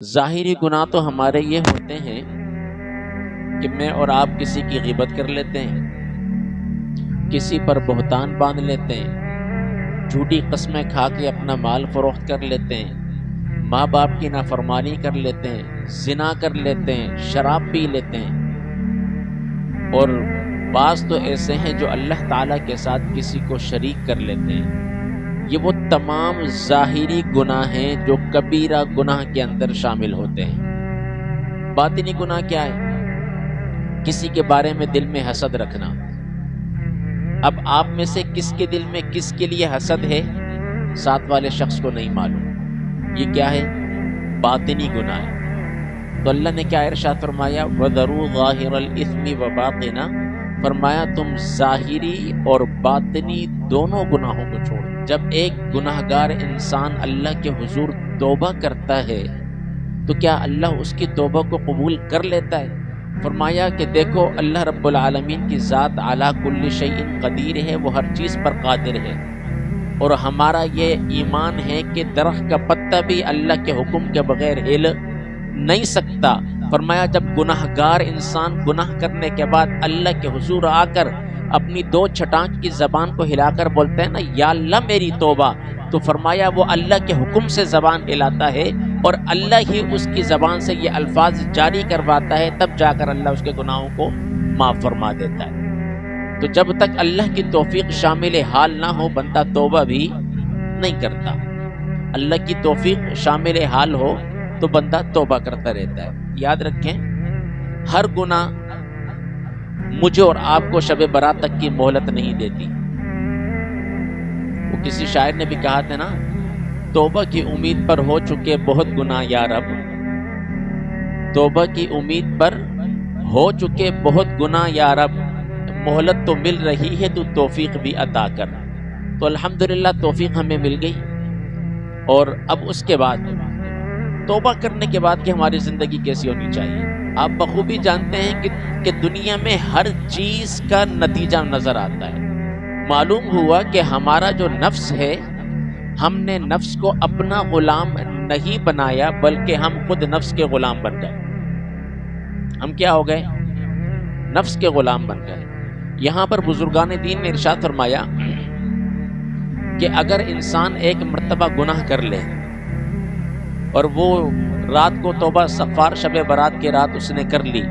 ظاہری گناہ تو ہمارے یہ ہوتے ہیں کہ میں اور آپ کسی کی غیبت کر لیتے ہیں، کسی پر بہتان باندھ لیتے ہیں، جھوٹی قسمیں کھا کے اپنا مال فروخت کر لیتے ہیں، ماں باپ کی نافرمانی کر لیتے ہیں، زنا کر لیتے ہیں، شراب پی لیتے ہیں، اور بعض تو ایسے ہیں جو اللہ تعالیٰ کے ساتھ کسی کو شریک کر لیتے ہیں۔ یہ وہ تمام ظاہری گناہ ہیں جو کبیرہ گناہ کے اندر شامل ہوتے ہیں۔ باطنی گناہ کیا ہے؟ کسی کے بارے میں دل میں حسد رکھنا۔ اب آپ میں سے کس کے دل میں کس کے لیے حسد ہے ساتھ والے شخص کو نہیں معلوم۔ یہ کیا ہے؟ باطنی گناہ ہے۔ تو اللہ نے کیا ارشاد فرمایا؟ وَذَرُوا ظَاهِرَ الْإِثْمِ وَبَاطِنَهُ، فرمایا تم ظاہری اور باطنی دونوں گناہوں کو چھوڑ۔ جب ایک گناہگار انسان اللہ کے حضور توبہ کرتا ہے تو کیا اللہ اس کی توبہ کو قبول کر لیتا ہے؟ فرمایا کہ دیکھو اللہ رب العالمین کی ذات علی کل شیء قدیر ہے، وہ ہر چیز پر قادر ہے، اور ہمارا یہ ایمان ہے کہ درخت کا پتا بھی اللہ کے حکم کے بغیر ہل نہیں سکتا۔ فرمایا جب گناہگار انسان گناہ کرنے کے بعد اللہ کے حضور آ کر اپنی دو چھٹانک کی زبان کو ہلا کر بولتے ہیں نا یا اللہ میری توبہ، تو فرمایا وہ اللہ کے حکم سے زبان ہلاتا ہے اور اللہ ہی اس کی زبان سے یہ الفاظ جاری کرواتا ہے، تب جا کر اللہ اس کے گناہوں کو معاف فرما دیتا ہے۔ تو جب تک اللہ کی توفیق شامل حال نہ ہو بندہ توبہ بھی نہیں کرتا۔ اللہ کی توفیق شامل حال ہو تو بندہ توبہ کرتا رہتا ہے۔ یاد رکھیں ہر گناہ مجھے اور آپ کو شب برات تک کی مہلت نہیں دیتی۔ وہ کسی شاعر نے بھی کہا تھا نا، توبہ کی امید پر ہو چکے بہت گناہ یا رب، توبہ کی امید پر ہو چکے بہت گناہ یا رب، مہلت تو مل رہی ہے تو توفیق بھی عطا کر۔ تو الحمدللہ توفیق ہمیں مل گئی، اور اب اس کے بعد توبہ کرنے کے بعد کہ ہماری زندگی کیسی ہونی چاہیے۔ آپ بخوبی جانتے ہیں کہ دنیا میں ہر چیز کا نتیجہ نظر آتا ہے۔ معلوم ہوا کہ ہمارا جو نفس ہے، ہم نے نفس کو اپنا غلام نہیں بنایا بلکہ ہم خود نفس کے غلام بن گئے۔ ہم کیا ہو گئے؟ نفس کے غلام بن گئے۔ یہاں پر بزرگان دین نے ارشاد فرمایا کہ اگر انسان ایک مرتبہ گناہ کر لے اور وہ رات کو توبہ استغفار شب برات کی رات اس نے کر لی،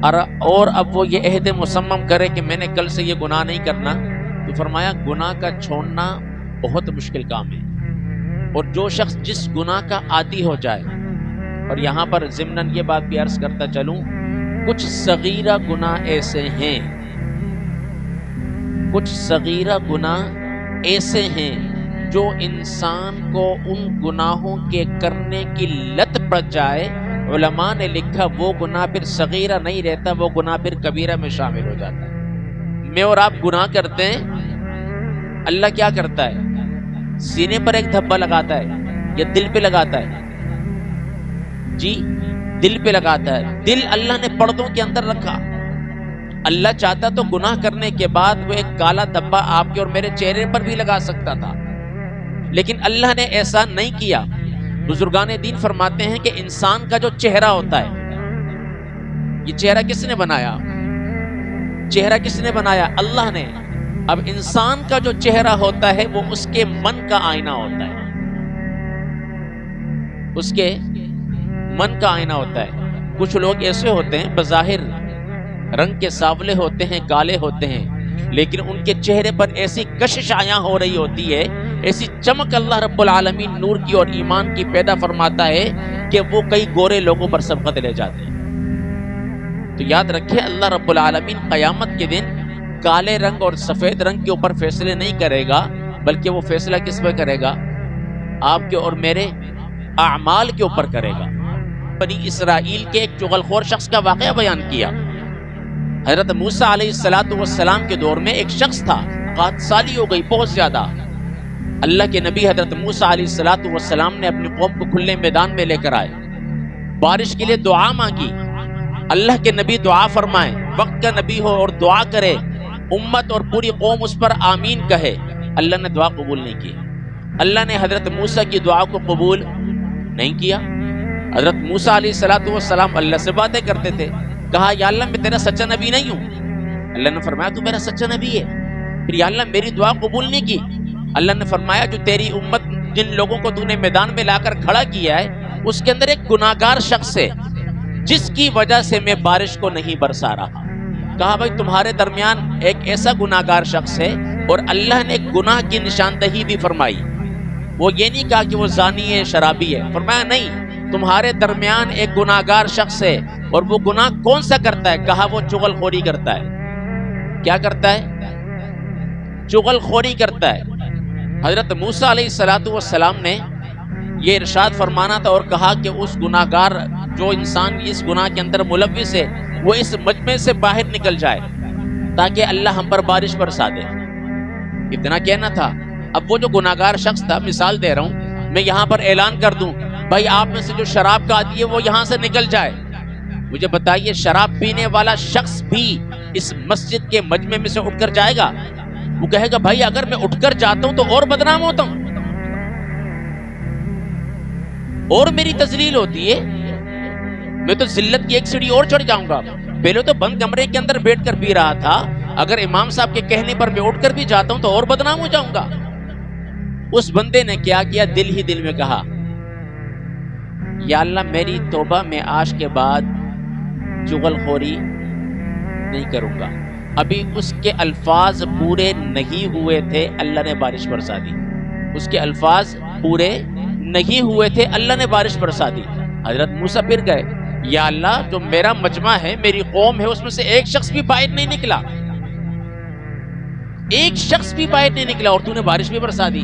اور اب وہ یہ عہد مصمم کرے کہ میں نے کل سے یہ گناہ نہیں کرنا، تو فرمایا گناہ کا چھوڑنا بہت مشکل کام ہے۔ اور جو شخص جس گناہ کا عادی ہو جائے، اور یہاں پر ضمناً یہ بات بھی عرض کرتا چلوں، کچھ صغیرہ گناہ ایسے ہیں، کچھ صغیرہ گناہ ایسے ہیں جو انسان کو ان گناہوں کے کرنے کی لت پڑ جائے، علماء نے لکھا وہ گناہ پھر صغیرہ نہیں رہتا، وہ گناہ پھر کبیرہ میں شامل ہو جاتا ہے۔ میں اور آپ گناہ کرتے ہیں، اللہ کیا کرتا ہے؟ سینے پر ایک دھبا لگاتا ہے یا دل پہ لگاتا ہے؟ جی دل پہ لگاتا ہے۔ دل اللہ نے پردوں کے اندر رکھا۔ اللہ چاہتا تو گناہ کرنے کے بعد وہ ایک کالا دھبا آپ کے اور میرے چہرے پر بھی لگا سکتا تھا، لیکن اللہ نے ایسا نہیں کیا۔ بزرگان دین فرماتے ہیں کہ انسان کا جو چہرہ ہوتا ہے، یہ چہرہ کس نے بنایا؟ چہرہ کس نے بنایا؟ اللہ نے۔ اب انسان کا جو چہرہ ہوتا ہے وہ اس کے من کا آئینہ ہوتا ہے، اس کے من کا آئینہ ہوتا ہے۔ کچھ لوگ ایسے ہوتے ہیں بظاہر رنگ کے سانولے ہوتے ہیں، کالے ہوتے ہیں، لیکن ان کے چہرے پر ایسی کشش عیاں ہو رہی ہوتی ہے، ایسی چمک اللہ رب العالمین نور کی اور ایمان کی پیدا فرماتا ہے کہ وہ کئی گورے لوگوں پر سبقت لے جاتے ہیں۔ تو یاد رکھیں اللہ رب العالمین قیامت کے دن کالے رنگ اور سفید رنگ کے اوپر فیصلے نہیں کرے گا، بلکہ وہ فیصلہ کس پہ کرے گا؟ آپ کے اور میرے اعمال کے اوپر کرے گا۔ بنی اسرائیل کے ایک چغلخور شخص کا واقعہ بیان کیا۔ حضرت موسیٰ علیہ السلام کے دور میں ایک شخص تھا، قحط سالی ہو گئی بہت زیادہ۔ اللہ کے نبی حضرت موسیٰ علیہ السلام نے اپنی قوم کو کھلے میدان میں لے کر آئے، بارش کے لیے دعا مانگی۔ اللہ کے نبی دعا فرمائیں، وقت کا نبی ہو اور دعا کرے، امت اور پوری قوم اس پر آمین کہے۔ اللہ نے دعا قبول نہیں کی۔ اللہ نے حضرت موسیٰ کی دعا کو قبول نہیں کیا۔ حضرت موسیٰ علیہ السلام اللہ سے باتیں کرتے تھے. کہا یا اللہ میں تیرا سچا نبی نہیں ہوں. اللہ نے فرمایا تو میرا سچا نبی ہے. پھر یا اللہ میری دعا قبول نہیں کی. اللہ نے فرمایا جو تیری امت جن لوگوں کو تو نے میدان میں لا کر کھڑا کیا ہے اس کے اندر ایک گناہگار شخص ہے جس کی وجہ سے میں بارش کو نہیں برسا رہا. کہا بھائی تمہارے درمیان ایک ایسا گناہگار شخص ہے اور اللہ نے گناہ کی نشاندہی بھی فرمائی. وہ یہ نہیں کہا کہ وہ زانی ہے شرابی ہے. فرمایا نہیں تمہارے درمیان ایک گناہگار شخص ہے اور وہ گناہ کون سا کرتا ہے. کہا وہ چغل خوری کرتا ہے. کیا کرتا ہے؟ چغل خوری کرتا ہے. حضرت موسیٰ علیہ السلام نے یہ ارشاد فرمانا تھا اور کہا کہ اس گناہگار جو انسان اس گناہ کے اندر ملوث ہے وہ اس مجمع سے باہر نکل جائے تاکہ اللہ ہم پر بارش برسا دے. اتنا کہنا تھا. اب وہ جو گناہگار شخص تھا, مثال دے رہا ہوں, میں یہاں پر اعلان کر دوں بھائی آپ میں سے جو شراب کا عادی ہے وہ یہاں سے نکل جائے. مجھے بتائیے شراب پینے والا شخص بھی اس مسجد کے مجمع میں سے اٹھ کر جائے گا؟ وہ کہے گا بھائی اگر میں اٹھ کر جاتا ہوں تو اور بدنام ہوتا ہوں اور میری تذلیل ہوتی ہے, میں تو ذلت کی ایک سیڑھی اور چڑھ جاؤں گا. پہلے تو بند کمرے کے اندر بیٹھ کر پی رہا تھا, اگر امام صاحب کے کہنے پر میں اٹھ کر بھی جاتا ہوں تو اور بدنام ہو جاؤں گا. اس بندے نے کیا کیا؟ دل ہی دل میں کہا یا اللہ میری توبہ, میں آج کے بعد چغل خوری نہیں کروں گا. ابھی اس کے الفاظ پورے نہیں ہوئے تھے اللہ نے بارش برسا دی. اس کے الفاظ پورے نہیں ہوئے تھے اللہ نے بارش برسا دی. حضرت موسیٰ پھر گئے یا اللہ جو میرا مجمع ہے میری قوم ہے اس میں سے ایک شخص بھی باہر نہیں نکلا, ایک شخص بھی باہر نہیں نکلا اور تو نے بارش بھی برسا دی.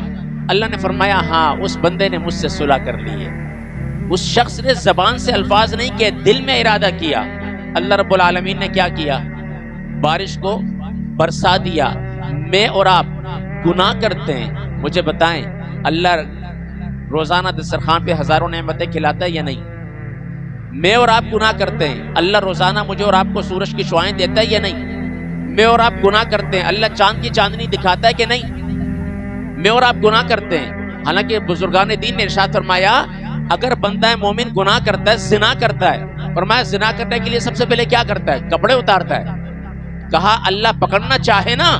اللہ نے فرمایا ہاں اس بندے نے مجھ سے صلح کر لی ہے. اس شخص نے زبان سے الفاظ نہیں کہے, دل میں ارادہ کیا. اللہ رب العالمین نے کیا کیا؟ بارش کو برسا دیا. میں اور آپ گناہ کرتے ہیں, مجھے بتائیں اللہ روزانہ دسترخوان پہ ہزاروں نعمتیں کھلاتا ہے یا نہیں؟ میں اور آپ گناہ کرتے ہیں, اللہ روزانہ مجھے اور آپ کو سورج کی شعاعیں دیتا ہے یا نہیں؟ میں اور آپ گناہ کرتے ہیں, اللہ چاند کی چاندنی دکھاتا ہے کہ نہیں؟ میں اور آپ گناہ کرتے ہیں. حالانکہ بزرگان دین نے ارشاد فرمایا اگر بندہ مومن گناہ کرتا ہے, زنا کرتا ہے, فرمایا زنا کرنے کے لیے سب سے پہلے کیا کرتا ہے؟ کپڑے اتارتا ہے. کہا اللہ پکڑنا چاہے نا,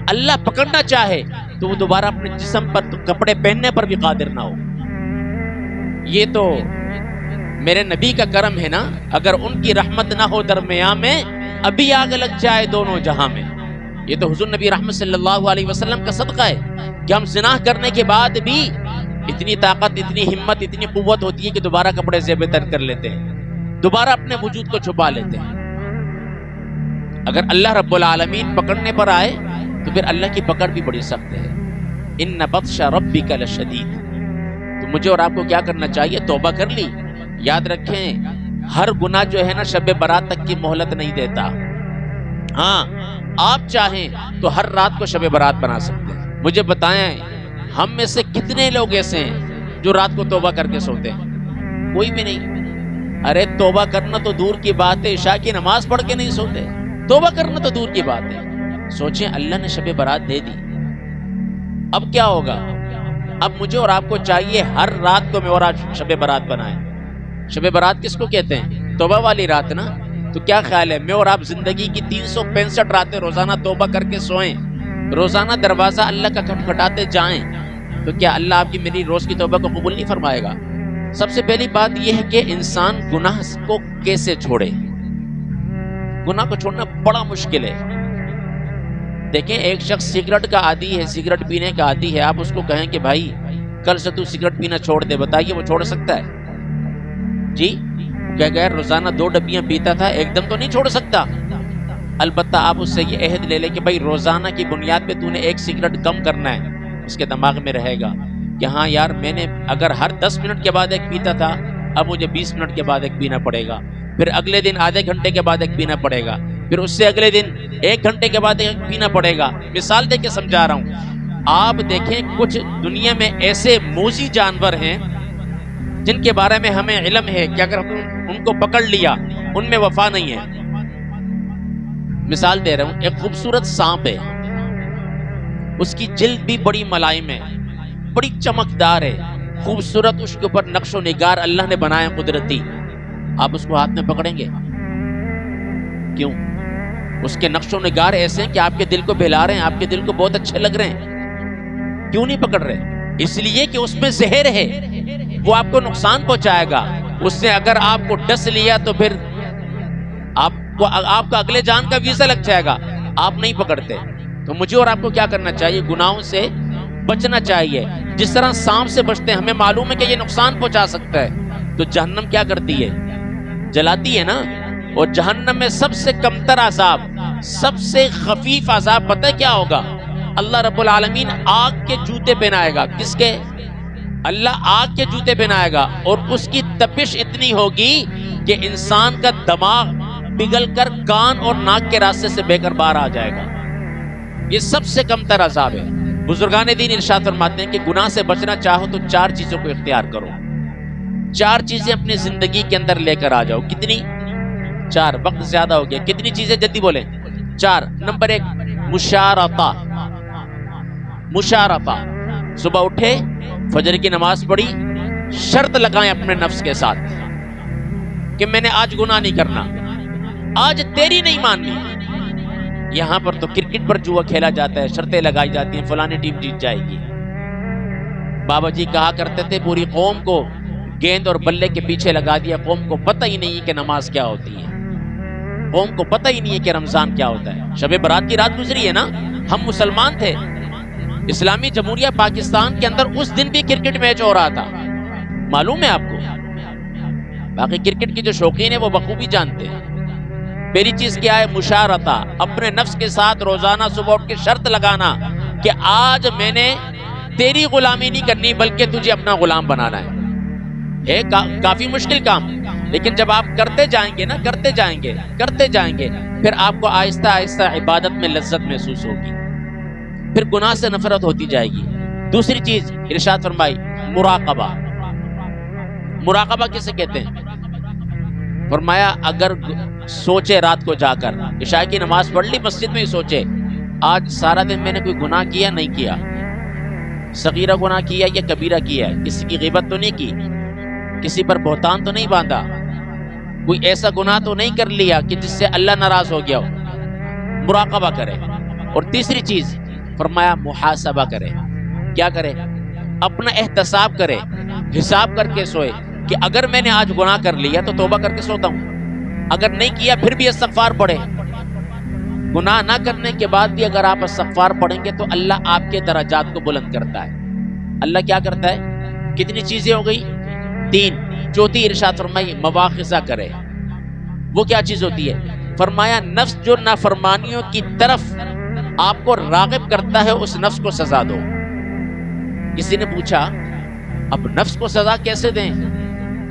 اللہ پکڑنا چاہے تو وہ دوبارہ اپنے جسم پر کپڑے پہننے پر بھی قادر نہ ہو. یہ تو میرے نبی کا کرم ہے نا, اگر ان کی رحمت نہ ہو درمیان میں ابھی آگ لگ جائے دونوں جہاں میں. یہ تو حضور نبی رحمت صلی اللہ علیہ وسلم کا صدقہ ہے کہ ہم زنا کرنے کے بعد بھی اتنی طاقت, اتنی ہمت, اتنی قوت ہوتی ہے کہ دوبارہ کپڑے زیب تر کر لیتے ہیں, دوبارہ اپنے وجود کو چھپا لیتے ہیں. اگر اللہ رب العالمین پکڑنے پر آئے تو پھر اللہ کی پکڑ بھی بڑی سخت ہے. ان بطش ربک لشدید. تو مجھے اور آپ کو کیا کرنا چاہیے؟ توبہ کر لی. یاد رکھیں ہر گناہ جو ہے نا شب برات تک کی مہلت نہیں دیتا. ہاں آپ چاہیں تو ہر رات کو شب برات بنا سکتے ہیں. مجھے بتائیں ہم میں سے کتنے لوگ ایسے ہیں جو رات کو توبہ کر کے سوتے ہیں؟ کوئی بھی نہیں. ارے توبہ کرنا تو دور کی بات ہے, عشاء کی نماز پڑھ کے نہیں سوتے. توبہ کرنا تو دور کی بات ہے. سوچیں اللہ نے شب برات دے دی, اب کیا ہوگا؟ اب مجھے اور آپ کو چاہیے ہر رات کو میں اور آپ شب برات بنائیں. شب برات کس کو کہتے ہیں؟ توبہ والی رات نا. تو کیا خیال ہے میں اور آپ زندگی کی 365 راتیں روزانہ توبہ کر کے سوئیں, روزانہ دروازہ اللہ کا کھٹکھٹاتے جائیں, تو کیا اللہ آپ کی میری روز کی توبہ کو قبول نہیں فرمائے گا؟ سب سے پہلی بات یہ ہے کہ انسان گناہ کو کیسے چھوڑے. گناہ کو چھوڑنا بڑا مشکل ہے. دیکھیں ایک شخص سگریٹ کا عادی ہے, سگریٹ پینے کا عادی ہے, آپ اس کو کہیں کہ بھائی کل سے تو سگریٹ پینا چھوڑ دے, بتائیے وہ چھوڑ سکتا ہے؟ جی کہہ گئے روزانہ 2 ڈبیاں پیتا تھا, ایک دم تو نہیں چھوڑ سکتا. البتہ آپ اس سے یہ عہد لے لیں کہ بھائی روزانہ کی بنیاد پہ تو نے 1 سگریٹ کم کرنا ہے. اس کے دماغ میں رہے گا کہ ہاں یار میں نے اگر ہر 10 منٹ کے بعد 1 پیتا تھا, اب مجھے 20 منٹ کے بعد 1 پینا پڑے گا, پھر اگلے دن آدھے گھنٹے کے بعد 1 پینا پڑے گا, پھر اس سے اگلے دن 1 گھنٹے کے بعد 1 پینا پڑے گا. مثال دے کے سمجھا رہا ہوں. آپ دیکھیں کچھ دنیا میں ایسے موذی جانور ہیں جن کے بارے میں ہمیں علم ہے کہ اگر ان کو پکڑ لیا ان میں وفا نہیں ہے. مثال دے رہا ہوں, ایک خوبصورت سانپ ہے, اس کی جلد بھی بڑی ملائم ہے, بڑی چمکدار ہے, خوبصورت اس کے اوپر نقش و نگار اللہ نے بنایا قدرتی، آپ اس کو ہاتھ میں پکڑیں گے؟ کیوں؟ اس کے نقش و نگار ایسے ہیں کہ آپ کے دل کو بہلا رہے ہیں، آپ کے دل کو بہت اچھے لگ رہے ہیں، کیوں نہیں پکڑ رہے؟ اس لیے کہ اس میں زہر ہے، وہ آپ کو نقصان پہنچائے گا، اس سے اگر آپ کو ڈس لیا تو پھر آپ کا اگلے جان کا ویزا لگ جائے گا، آپ نہیں پکڑتے۔ تو مجھے اور آپ کو کیا کرنا چاہیے؟ گناہوں سے بچنا چاہیے، جس طرح سانپ سے بچتے ہیں، ہمیں معلوم ہے کہ یہ نقصان پہنچا سکتا ہے، تو جہنم کیا کرتی ہے؟ جلاتی ہے نا۔ اور جہنم میں سب سے کمتر عذاب، سب سے خفیف عذاب پتہ ہے کیا ہوگا؟ اللہ رب العالمین آگ کے جوتے پہنائے گا۔ کس کے؟ اللہ آگ کے جوتے پہنائے گا، اور اس کی تپش اتنی ہوگی کہ انسان کا دماغ پگھل کر کان اور ناک کے راستے سے بہ کر باہر آ جائے گا۔ یہ سب سے کمتر عذاب ہے۔ بزرگان دین ارشاد فرماتے ہیں کہ گناہ سے بچنا چاہو تو 4 چیزوں کو اختیار کرو، 4 چیزیں اپنی زندگی کے اندر لے کر آ جاؤ۔ کتنی؟ 4۔ وقت زیادہ ہو گیا، کتنی چیزیں جلدی بولیں؟ 4۔ نمبر 1 مشارطہ۔ مشارطہ، صبح اٹھے، فجر کی نماز پڑھی، شرط لگائیں اپنے نفس کے ساتھ کہ میں نے آج گناہ نہیں کرنا، آج تیری نہیں ماننی۔ یہاں پر تو کرکٹ پر جوا کھیلا جاتا ہے، شرطیں لگائی جاتی ہیں، فلانی ٹیم جیت جائے گی۔ بابا جی کہا کرتے تھے پوری قوم کو گیند اور بلے کے پیچھے لگا دیا، قوم کو پتہ ہی نہیں ہے کہ نماز کیا ہوتی ہے، قوم کو پتہ ہی نہیں ہے کہ رمضان کیا ہوتا ہے۔ شب برات کی رات گزری ہے نا، ہم مسلمان تھے، اسلامی جمہوریہ پاکستان کے اندر اس دن بھی کرکٹ میچ ہو رہا تھا، معلوم ہے آپ کو؟ باقی کرکٹ کی جو شوقین ہیں وہ بخوبی جانتے ہیں۔ پہلی چیز کیا ہے؟ مشارطہ، اپنے نفس کے ساتھ روزانہ صبح اٹھ کے شرط لگانا کہ آج میں نے تیری غلامی نہیں کرنی بلکہ تجھے اپنا غلام بنانا ہے۔ کافی مشکل کام، لیکن جب آپ کرتے جائیں گے نا، کرتے جائیں گے، پھر آپ کو آہستہ آہستہ عبادت میں لذت محسوس ہوگی، پھر گناہ سے نفرت ہوتی جائے گی۔ دوسری چیز ارشاد فرمائی مراقبہ۔ مراقبہ کسے کہتے ہیں؟ فرمایا اگر سوچے رات کو جا کر، عشاء کی نماز پڑھ لی، مسجد میں ہی سوچے آج سارا دن میں نے کوئی گناہ کیا نہیں کیا، صغیرہ گناہ کیا یا کبیرہ کیا ہے، کسی کی غیبت تو نہیں کی، کسی پر بہتان تو نہیں باندھا، کوئی ایسا گناہ تو نہیں کر لیا کہ جس سے اللہ ناراض ہو گیا ہو۔ مراقبہ کرے۔ اور تیسری چیز فرمایا محاسبہ کرے۔ کیا کرے؟ اپنا احتساب کرے، حساب کر کے سوئے کہ اگر میں نے آج گناہ کر لیا تو توبہ کر کے سوتا ہوں، اگر نہیں کیا پھر بھی استغفار پڑھے۔ گناہ نہ کرنے کے بعد بھی اگر آپ استغفار پڑھیں گے تو اللہ آپ کے درجات کو بلند کرتا ہے۔ اللہ کیا کرتا ہے؟ کتنی چیزیں ہو گئی؟ 3۔ چوتھی ارشاد فرمائی مواخذہ کرے۔ وہ کیا چیز ہوتی ہے؟ فرمایا نفس جو نافرمانیوں کی طرف آپ کو راغب کرتا ہے اس نفس کو سزا دو۔ کسی نے پوچھا اب نفس کو سزا کیسے دیں؟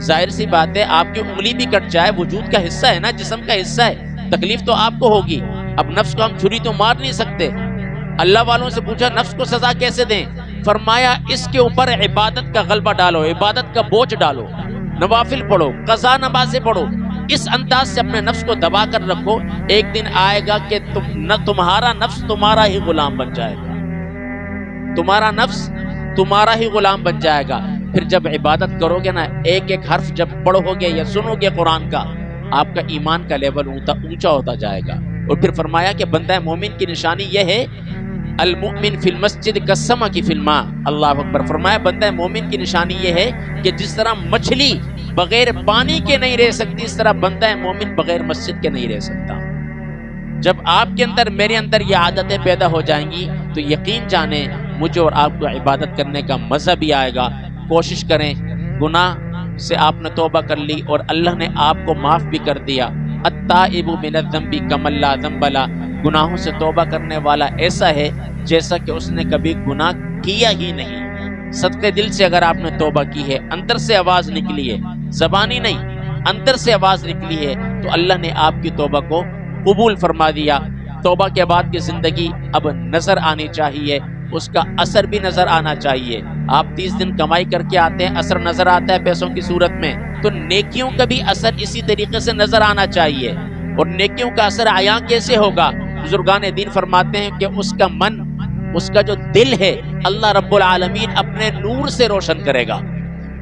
ظاہر سی بات ہے، آپ کی انگلی بھی کٹ جائے، وجود کا حصہ ہے نا، جسم کا حصہ ہے، تکلیف تو آپ کو ہوگی۔ اب نفس کو ہم چھری تو مار نہیں سکتے۔ اللہ والوں سے پوچھا نفس کو سزا کیسے دیں؟ فرمایا اس کے اوپر عبادت کا غلبہ ڈالو، عبادت کا بوجھ ڈالو، نوافل پڑھو، قضا نمازیں پڑھو، اس انداز سے اپنے نفس کو دبا کر رکھو۔ ایک دن آئے گا کہ تمہارا نفس تمہارا ہی غلام بن جائے گا، تمہارا نفس تمہارا ہی غلام بن جائے گا۔ پھر جب عبادت کرو گے نا، ایک ایک حرف جب پڑھو گے یا سنو گے قرآن کا، آپ کا ایمان کا لیول اونچا ہوتا جائے گا۔ اور پھر فرمایا کہ بندہ مومن کی نشانی یہ ہے المؤمن فی المسجد کالسمک فی الماء۔ اللہ اکبر۔ فرمایا بندہ مومن کی نشانی یہ ہے کہ جس طرح مچھلی بغیر پانی کے نہیں رہ سکتی، اس طرح بندہ مومن بغیر مسجد کے نہیں رہ سکتا۔ جب آپ کے اندر میرے اندر یہ عادتیں پیدا ہو جائیں گی تو یقین جانیں مجھے اور آپ کو عبادت کرنے کا مزہ بھی آئے گا۔ کوشش کریں، گناہ سے آپ نے توبہ کر لی اور اللہ نے آپ کو معاف بھی کر دیا۔ التائب من الذنب کمن لا ذنب لہ۔ گناہوں سے توبہ کرنے والا ایسا ہے جیسا کہ اس نے کبھی گناہ کیا ہی نہیں۔ صدقے دل سے اگر آپ نے توبہ کی ہے، اندر سے آواز نکلی ہے، زبانی نہیں، اندر سے آواز نکلی ہے، تو اللہ نے آپ کی توبہ کو قبول فرما دیا۔ توبہ کے بعد کی زندگی اب نظر آنی چاہیے، اس کا اثر بھی نظر آنا چاہیے۔ آپ 30 دن کمائی کر کے آتے ہیں، اثر نظر آتا ہے پیسوں کی صورت میں، تو نیکیوں کا بھی اثر اسی طریقے سے نظر آنا چاہیے۔ اور نیکیوں کا اثر عیاں کیسے ہوگا؟ بزرگان دین فرماتے ہیں کہ اس کا من، اس کا جو دل ہے، اللہ رب العالمین اپنے نور سے روشن کرے گا۔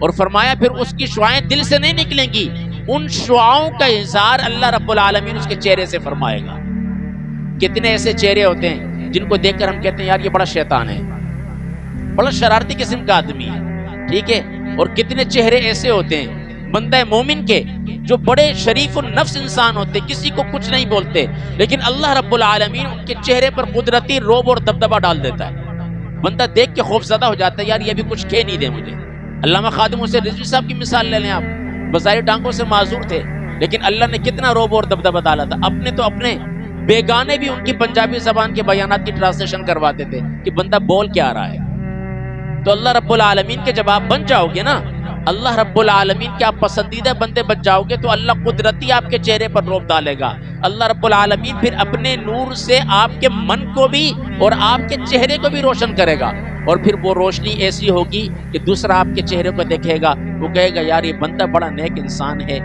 اور فرمایا پھر اس کی شعائیں دل سے نہیں نکلیں گی، ان شعاؤں کا اظہار اللہ رب العالمین اس کے چہرے سے فرمائے گا۔ کتنے ایسے چہرے ہوتے ہیں جن کو دیکھ کر ہم کہتے ہیں یار یہ بڑا شیطان ہے، بڑا شرارتی قسم کا آدمی ہے، ٹھیک ہے، اور کتنے چہرے ایسے ہوتے ہیں بندہ مومن کے جو بڑے شریف النفس انسان ہوتے، کسی کو کچھ نہیں بولتے، لیکن اللہ رب العالمین ان کے چہرے پر قدرتی رعب اور دبدبہ ڈال دیتا ہے، بندہ دیکھ کے خوف زدہ ہو جاتا ہے، یار یہ بھی کچھ کہہ نہیں دے مجھے۔ علامہ خادم حسین رضوی صاحب کی مثال لے لیں آپ، بظاہر ٹانگوں سے معذور تھے، لیکن اللہ نے کتنا رعب اور دبدبہ ڈالا تھا، اپنے بیگانے بھی ان کی پنجابی زبان کے بیانات کی ٹرانسلیشن کرواتے تھے کہ بندہ بول کیا رہا ہے۔ تو اللہ رب العالمین کے جب آپ بن جاؤ گے نا، اللہ رب العالمین کے آپ پسندیدہ بندے بن جاؤ گے تو اللہ قدرتی آپ کے چہرے پر رعب ڈالے گا۔ اللہ رب العالمین پھر اپنے نور سے آپ کے من کو بھی اور آپ کے چہرے کو بھی روشن کرے گا، اور پھر وہ روشنی ایسی ہوگی کہ دوسرا آپ کے چہرے کو دیکھے گا، وہ کہے گا یار یہ بندہ بڑا نیک انسان ہے،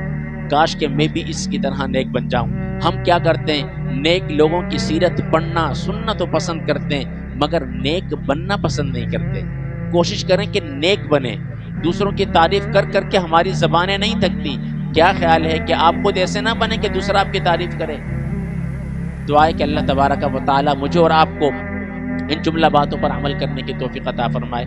کاش کہ میں بھی اس کی طرح نیک بن جاؤں۔ ہم کیا کرتے ہیں، نیک لوگوں کی سیرت پڑھنا سننا تو پسند کرتے ہیں، مگر نیک بننا پسند نہیں کرتے۔ کوشش کریں کہ نیک بنیں، دوسروں کی تعریف کر کر کے ہماری زبانیں نہیں تھکتی۔ کیا خیال ہے کہ آپ خود ایسے نہ بنیں کہ دوسرا آپ کی تعریف کرے؟ دعا ہے کہ اللہ تبارک و تعالی مجھے اور آپ کو ان جملہ باتوں پر عمل کرنے کی توفیق عطا فرمائے۔